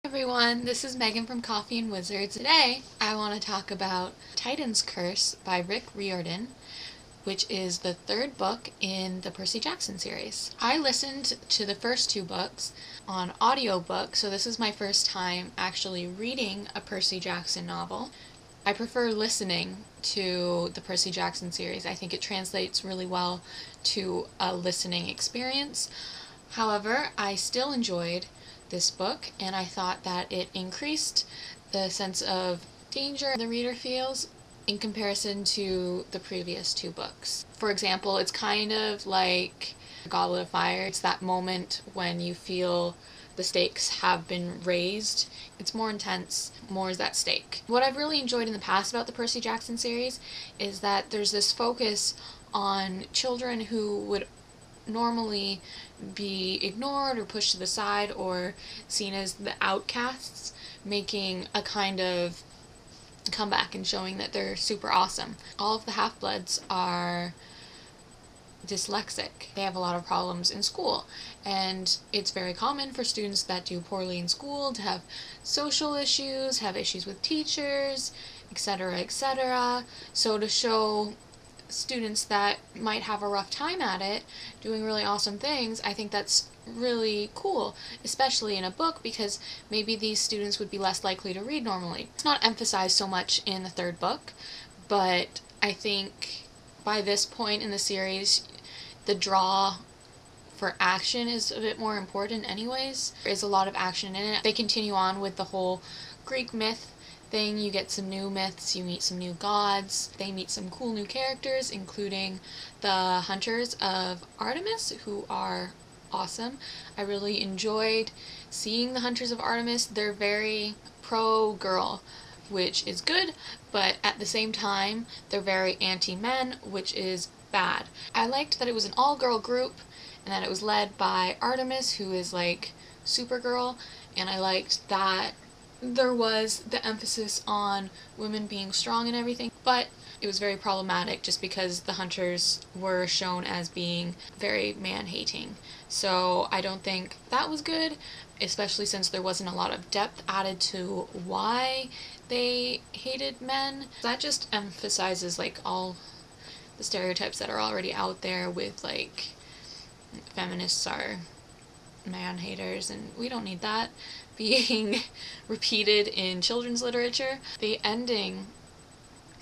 Everyone, this is Megan from Coffee and Wizards. Today I want to talk about Titan's Curse by Rick Riordan, which is the third book in the Percy Jackson series. I listened to the first two books on audiobook, so this is my first time actually reading a Percy Jackson novel. I prefer listening to the Percy Jackson series. I think it translates really well to a listening experience. However, I still enjoyed this book, and I thought that it increased the sense of danger the reader feels in comparison to the previous two books. For example, it's kind of like Goblet of Fire. It's that moment when you feel the stakes have been raised. It's more intense, more is at stake. What I've really enjoyed in the past about the Percy Jackson series is that there's this focus on children who would normally be ignored or pushed to the side or seen as the outcasts, making a kind of comeback and showing that they're super awesome. All of the Half-Bloods are dyslexic. They have a lot of problems in school, and it's very common for students that do poorly in school to have social issues, have issues with teachers, etc., etc. So to show students that might have a rough time at it doing really awesome things, I think that's really cool, especially in a book, because maybe these students would be less likely to read normally. It's not emphasized so much in the third book, but I think by this point in the series the draw for action is a bit more important anyways. There is a lot of action in it. They continue on with the whole Greek myth thing. You get some new myths, you meet some new gods, they meet some cool new characters, including the Hunters of Artemis, who are awesome. I really enjoyed seeing the Hunters of Artemis. They're very pro-girl, which is good, but at the same time they're very anti-men, which is bad. I liked that it was an all-girl group and that it was led by Artemis, who is like Supergirl, and I liked that there was the emphasis on women being strong and everything, but it was very problematic just because the Hunters were shown as being very man-hating. So I don't think that was good, especially since there wasn't a lot of depth added to why they hated men. That just emphasizes like all the stereotypes that are already out there with like feminists are man-haters, and we don't need that being repeated in children's literature. The ending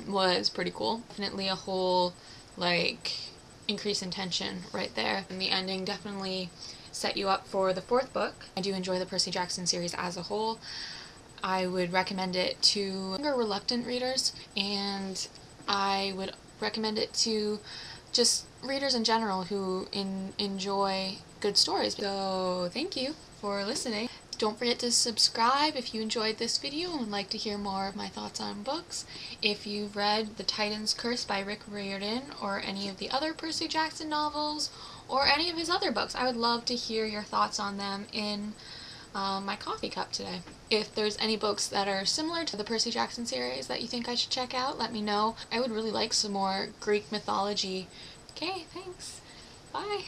was pretty cool. Definitely a whole like increase in tension right there, and the ending definitely set you up for the fourth book. I do enjoy the Percy Jackson series as a whole. I would recommend it to younger, reluctant readers, and I would recommend it to just readers in general who enjoy good stories. So thank you for listening. Don't forget to subscribe if you enjoyed this video and would like to hear more of my thoughts on books. If you've read The Titan's Curse by Rick Riordan or any of the other Percy Jackson novels or any of his other books, I would love to hear your thoughts on them in my coffee cup today. If there's any books that are similar to the Percy Jackson series that you think I should check out, let me know. I would really like some more Greek mythology. Okay, thanks. Bye.